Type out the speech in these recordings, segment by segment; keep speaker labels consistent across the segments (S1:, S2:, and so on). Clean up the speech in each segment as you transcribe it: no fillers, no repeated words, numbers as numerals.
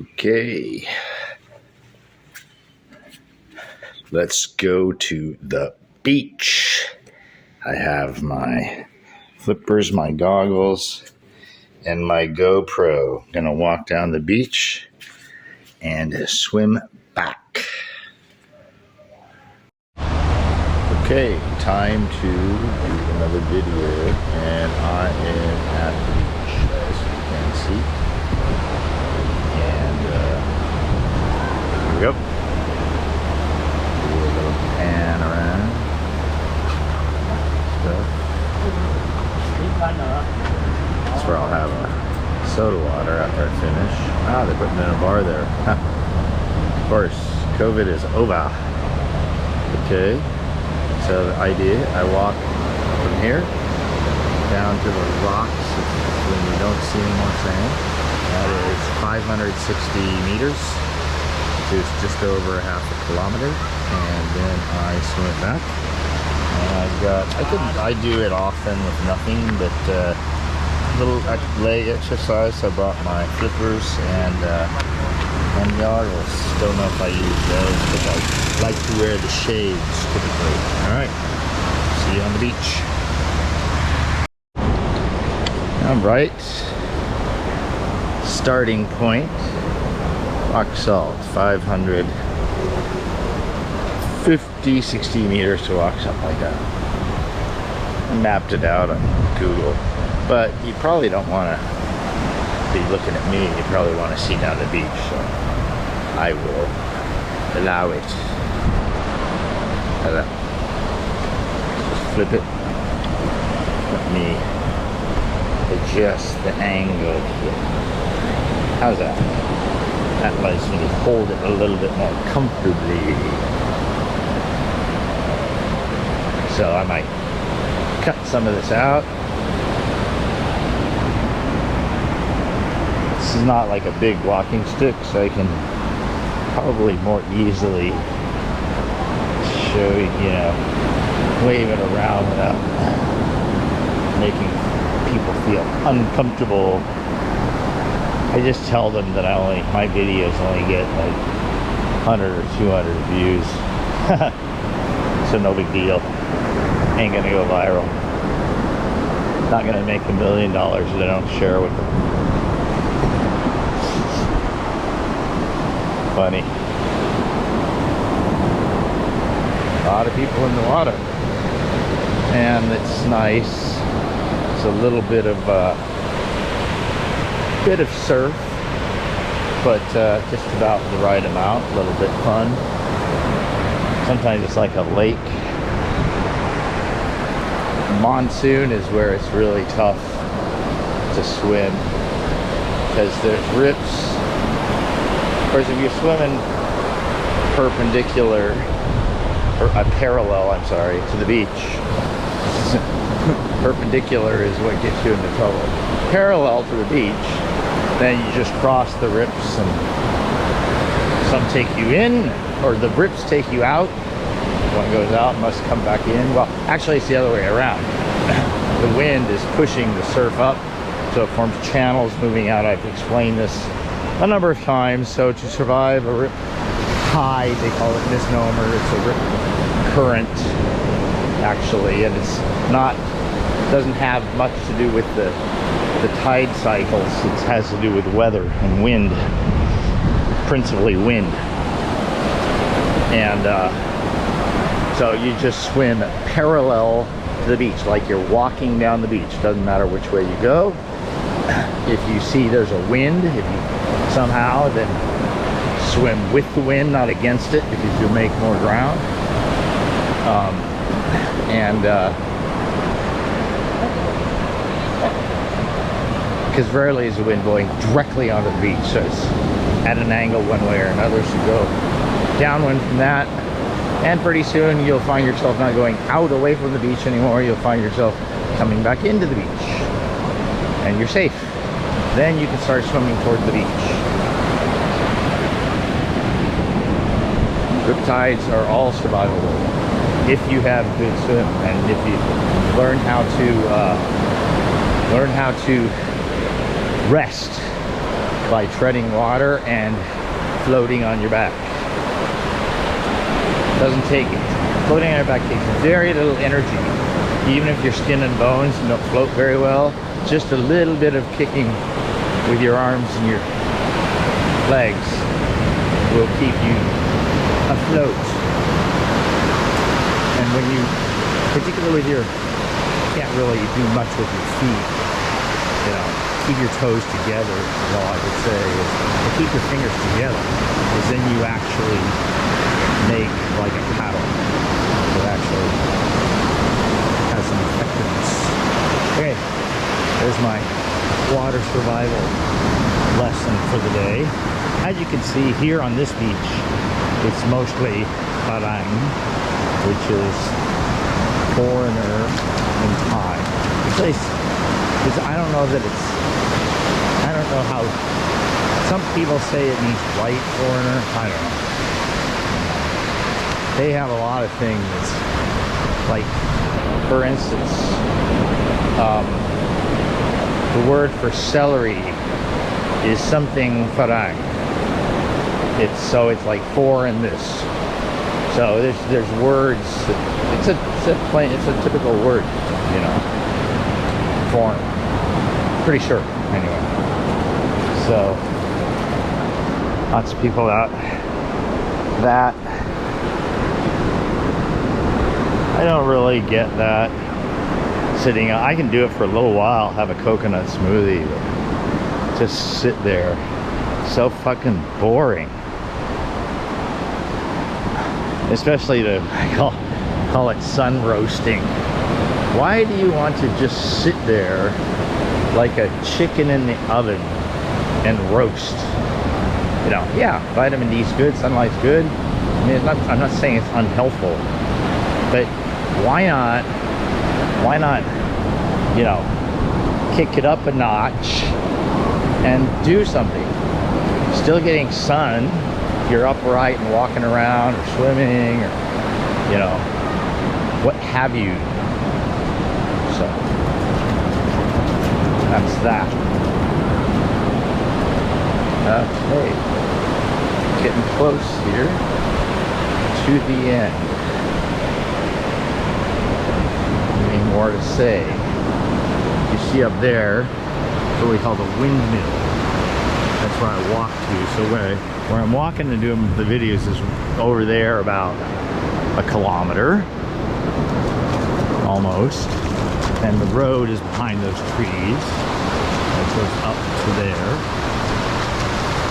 S1: Okay, let's go to the beach. I have my flippers, my goggles, and my GoPro. Gonna walk down the beach and swim back. Okay, time to do another video, and I am at the beach, as you can see. And here we go. Do a little pan around. Stuff. That's where I'll have a soda water after I finish. Ah, they're putting in a bar there. Of course, COVID is over. Okay. So the idea, I walk from here down to the rocks when you don't see any more sand. That is 560 meters, which is just over half a kilometer. And then I swim it back. And I've got, I do it often with nothing but little leg exercise. So I brought my flippers and goggles. Don't know if I use those because I like to wear the shades typically. Alright, see you on the beach. Alright, starting point, rock salt, 550, 60 meters to walk, something like that. I mapped it out on Google, but you probably don't want to be looking at me. You probably want to see down the beach, so I will allow it. Just flip it. Let me adjust the angle here. How's that? That lets me hold it a little bit more comfortably. So I might cut some of this out. This is not like a big walking stick, so I can probably more easily show you know, wave it around without making people feel uncomfortable. I just tell them that my videos only get like 100 or 200 views. So no big deal. Ain't gonna go viral. Not gonna make $1 million that I don't share with them. Funny. A lot of people in the water, and it's nice. It's a little bit of surf, but just about the right amount. A little bit fun. Sometimes it's like a lake. Monsoon is where it's really tough to swim because there's rips. Of course, if you're swimming perpendicular, or parallel, I'm sorry, to the beach, perpendicular is what gets you into trouble. Parallel to the beach, then you just cross the rips, and some take you in, or the rips take you out. One goes out, must come back in. Well, actually, it's the other way around. The wind is pushing the surf up, so it forms channels moving out. I've explained this a number of times. So to survive a rip tide, they call it misnomer, it's a rip current actually, and it's not, doesn't have much to do with the tide cycles. It has to do with weather and wind, principally wind. And so you just swim parallel to the beach, like you're walking down the beach. Doesn't matter which way you go. If you see there's a wind, if you somehow, then swim with the wind, not against it, because you'll make more ground. Because rarely is the wind blowing directly onto the beach, so it's at an angle one way or another, so go downwind from that, and pretty soon you'll find yourself not going out away from the beach anymore. You'll find yourself coming back into the beach, and you're safe. Then you can start swimming towards the beach. Riptides are all survivable if you have good swim, and if you learn how to rest by treading water and floating on your back. Doesn't take it. Floating on your back takes very little energy. Even if your skin and bones don't float very well, just a little bit of kicking with your arms and your legs will keep you afloat. And when you, particularly with your, can't really do much with your feet, you know, keep your toes together, all I would say is to keep your fingers together, because then you actually make like a paddle. It actually has some effectiveness. Okay, there's my water survival lesson for the day. As you can see here on this beach, it's mostly Harn, which is foreigner in Thai. The place is, I don't know that it's, I don't know how, some people say it means white foreigner, I don't know. They have a lot of things, like, for instance, the word for celery is something farang. It's like foreign this. So there's words. It's a typical word, you know. Foreign. Pretty sure, anyway. So lots of people out. That I don't really get that. Sitting, I can do it for a little while, have a coconut smoothie, but just sit there. So fucking boring. Especially to call it sun roasting. Why do you want to just sit there like a chicken in the oven and roast? You know, yeah, vitamin D is good, sunlight's good. I mean, I'm not saying it's unhealthful, but why not, you know, kick it up a notch and do something? Still getting sun, you're upright and walking around or swimming or, you know, what have you. So that's that. Okay, getting close here to the end. Any more to say? You see up there what we call the windmill. That's where I walk to. So where I'm walking to do the videos is over there, about a kilometer almost, and the road is behind those trees. It goes up to there,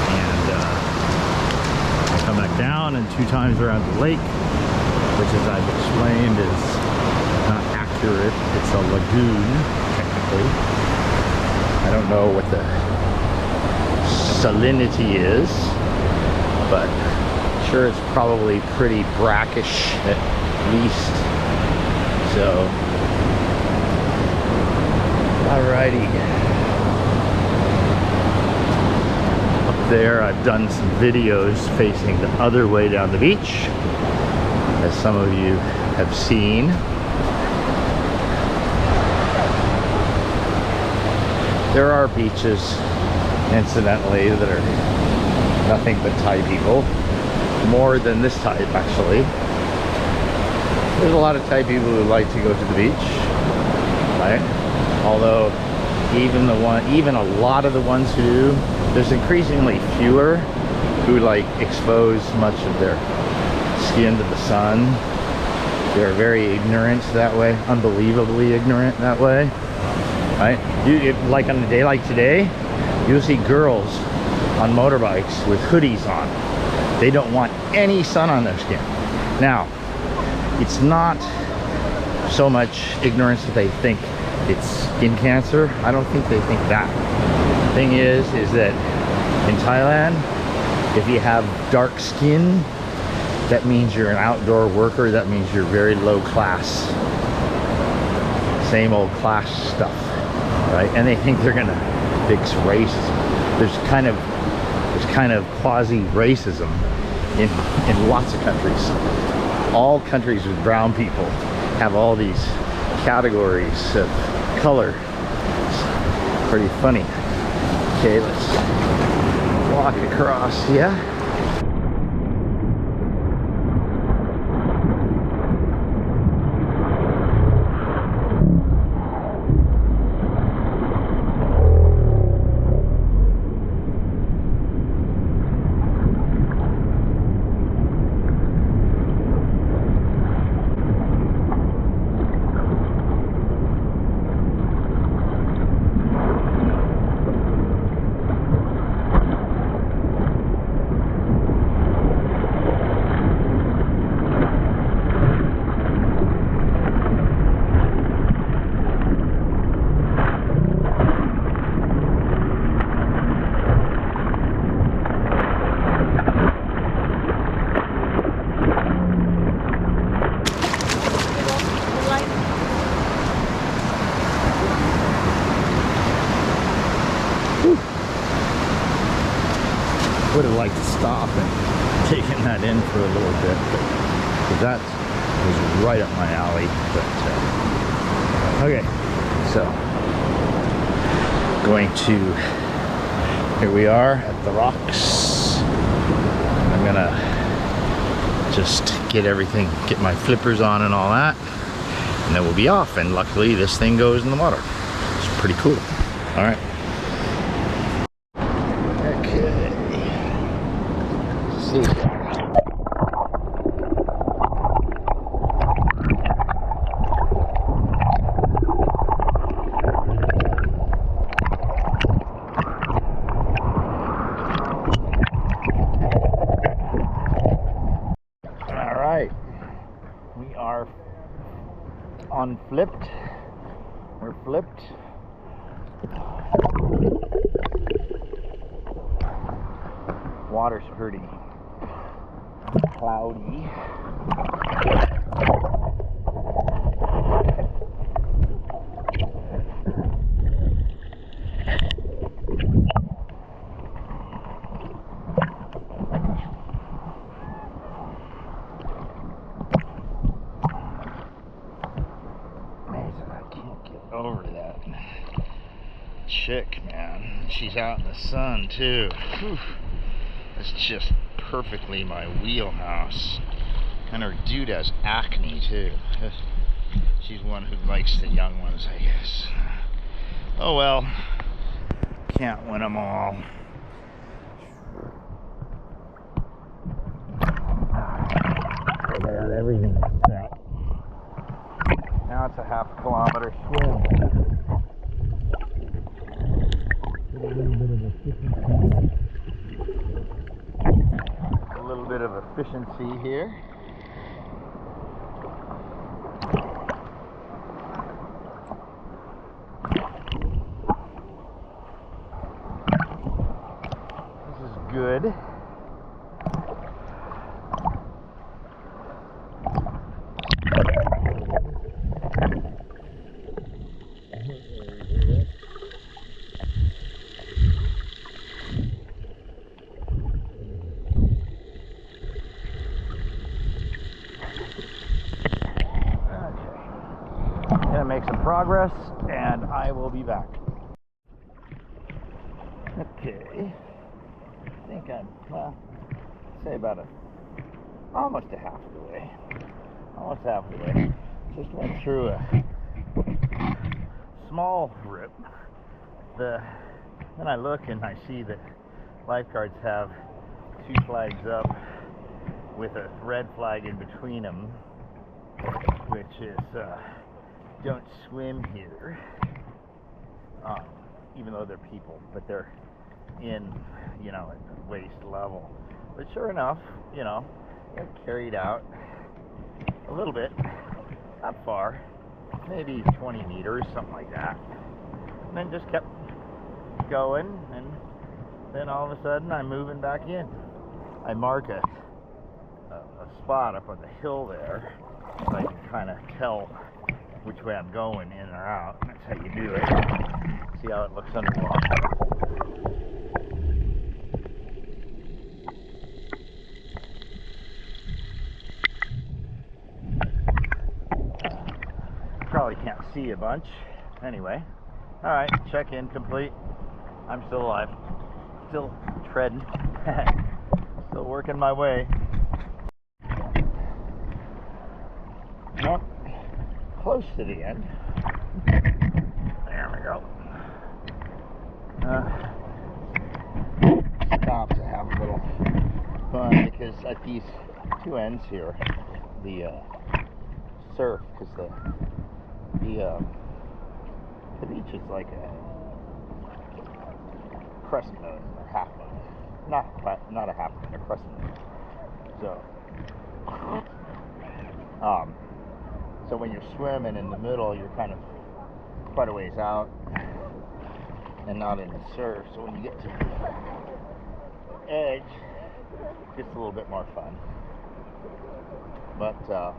S1: and I come back down and 2 times around the lake, which, as I've explained, is not accurate. It's a lagoon, technically. I don't know what the salinity is, but sure it's probably pretty brackish at least. So alrighty, up there I've done some videos facing the other way down the beach, as some of you have seen. There are beaches, incidentally, that are nothing but Thai people. More than this type, actually. There's a lot of Thai people who like to go to the beach, right? Although even a lot of the ones who do, there's increasingly fewer who like expose much of their skin to the sun. They're very ignorant that way, unbelievably ignorant that way, right? Like on a day like today, you'll see girls on motorbikes with hoodies on. They don't want any sun on their skin. Now, it's not so much ignorance that they think it's skin cancer. I don't think they think that. The thing is that in Thailand, if you have dark skin, that means you're an outdoor worker. That means you're very low class. Same old class stuff, right? And they think they're gonna fix racism. There's kind of quasi racism in lots of countries. All countries with brown people have all these categories of color. It's pretty funny. Okay, let's walk across, yeah. Would have liked to stop and taken that in for a little bit, but that was right up my alley. But okay, so going to, here we are at the rocks. I'm gonna just get everything, get my flippers on and all that, and then we'll be off. And luckily this thing goes in the water. It's pretty cool. All right. Unflipped. We're flipped. Water's pretty cloudy. Over that chick, man. She's out in the sun too. Whew. It's just perfectly my wheelhouse. And her dude has acne too. She's one who likes the young ones, I guess. Oh well, can't win them all. I got everything. Now it's a half-kilometer swim. A little bit of efficiency here. This is good. Make some progress and I will be back. Okay, I think I'm, well, say about almost a half the way. Almost half the way. Just went through a small rip. Then I look and I see that lifeguards have 2 flags up with a red flag in between them, which is don't swim here, even though they're people, but they're in, you know, at the waist level. But sure enough, you know, they're carried out a little bit, not far, maybe 20 meters, something like that. And then just kept going, and then all of a sudden I'm moving back in. I mark a spot up on the hill there, so I can kind of tell which way I'm going, in or out. That's how you do it. See how it looks underwater. Probably can't see a bunch. Anyway, all right, check-in complete. I'm still alive. Still treading. Still working my way. Well, close to the end. There we go. Stop to have a little fun because at these two ends here, the surf, because the beach is like a crescent moon or half moon, not a half moon, a crescent moon. So when you're swimming in the middle, you're kind of quite a ways out and not in the surf. So when you get to the edge, it gets a little bit more fun. But so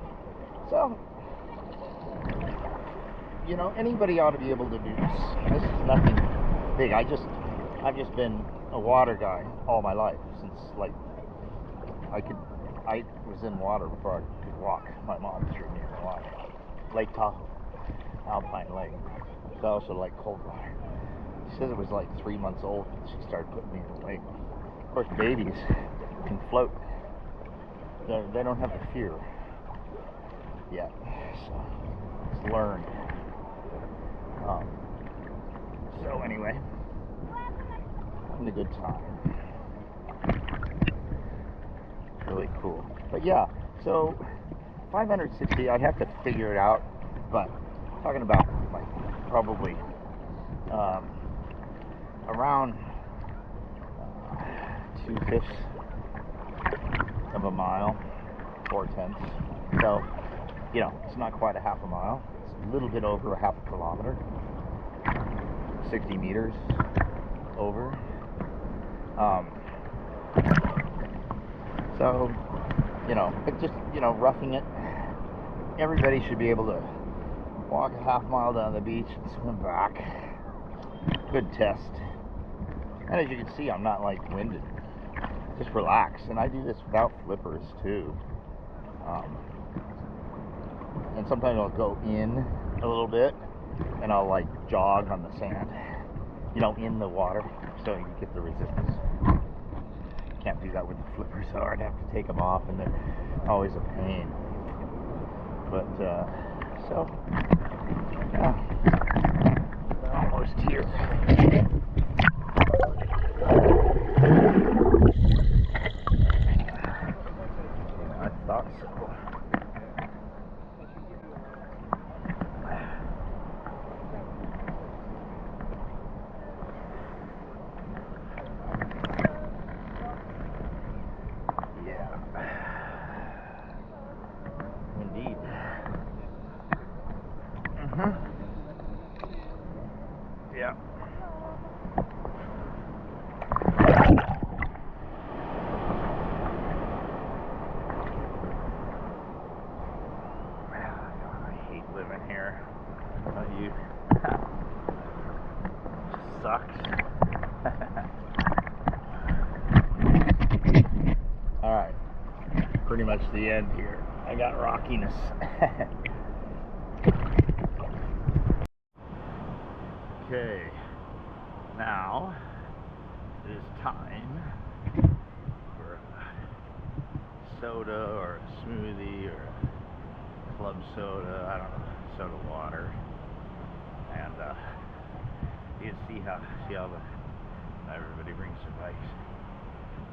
S1: you know, anybody ought to be able to do this. This is nothing big. I've just been a water guy all my life since like I was in water before I could walk. My mom threw me in the water. Lake Tahoe, Alpine Lake. So I also like cold water. She says it was like 3 months old when she started putting me in the lake. Of course, babies can float. They don't have the fear yet. So it's learned. So anyway, having a good time. Really cool. But yeah, so 560, I'd have to figure it out, but talking about like probably around 2/5 of a mile, 4/10. So, you know, it's not quite a half a mile. It's a little bit over a half a kilometer. 60 meters over. So, you know, it just, you know, roughing it. Everybody should be able to walk a half mile down the beach and swim back. Good test. And as you can see, I'm not like winded. Just relax. And I do this without flippers too. And sometimes I'll go in a little bit and I'll like jog on the sand, you know, in the water, so you get the resistance. Can't do that with the flippers, so I'd have to take them off, and they're always a pain. But so yeah, almost here. Yeah, I thought so. Indeed. Yeah. I hate living here. Don't you? Sucks. Alright. Pretty much the end here. I got rockiness. Okay, now it is time for a soda or a smoothie or a club soda, I don't know, soda water. And you can see how everybody brings their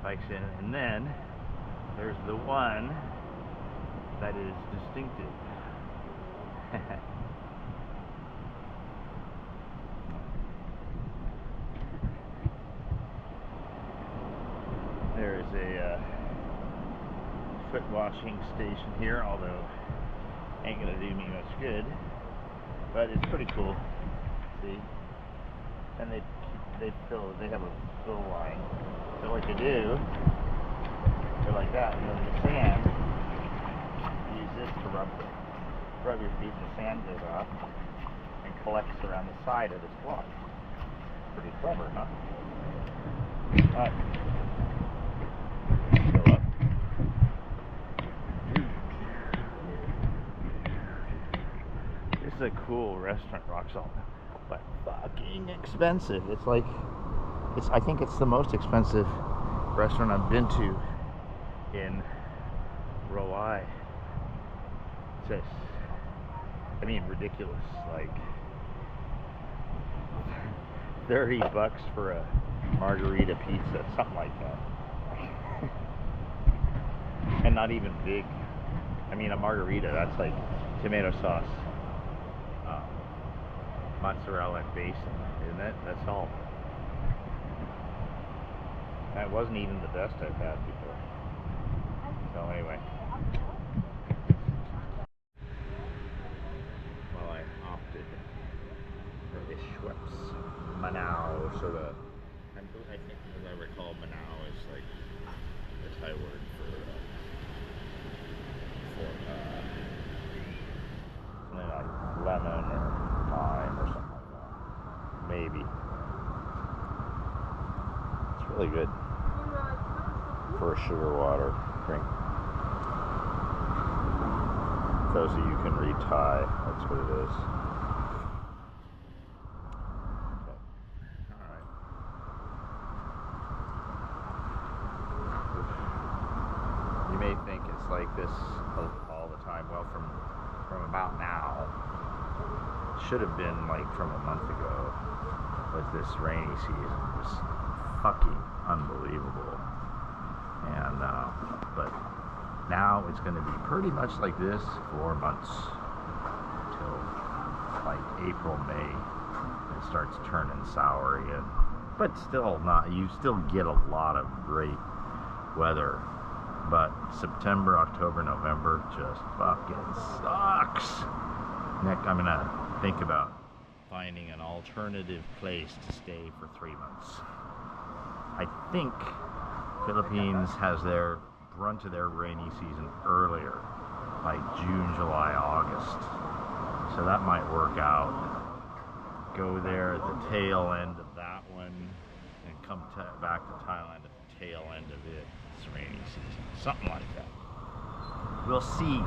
S1: bikes in, and then there's the one that is distinctive. There is a foot washing station here, although ain't gonna do me much good, but it's pretty cool. See, and they have a fill line. So what you do, go like that, and then the sand. Use this to rub your feet, and the sand goes off and collects around the side of this block. Pretty clever, huh? Alright. Go up. This is a cool restaurant, rock salt, but fucking expensive. It's like I think it's the most expensive restaurant I've been to in Roai. Just, I mean, ridiculous. Like $30 for a margarita pizza, something like that. And not even big. I mean, a margarita, that's like tomato sauce, mozzarella and basin, isn't it? That's all. That wasn't even the best I've had before. So anyway. Well, I opted for the Schweppes Manao soda. I think, as I recall, Manao is like the Thai word for something like lemon or lime or something like that. Maybe. It's really good for a sugar water drink. Those of you who can read Thai, that's what it is. Okay. Alright. You may think it's like this all the time. Well, from about now, it should have been like from a month ago, with this rainy season. Just fucking unbelievable. And but now it's going to be pretty much like this for months till like April, May. It starts turning sour again, but still not. You still get a lot of great weather. But September, October, November just fucking sucks. Next, I'm gonna think about finding an alternative place to stay for 3 months. I think Philippines has their brunt of their rainy season earlier, like June, July, August. So that might work out. Go there at the tail end of that one and come back to Thailand at the tail end of it. It's rainy season. Something like that. We'll see.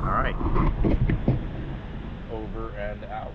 S1: Alright. Over and out.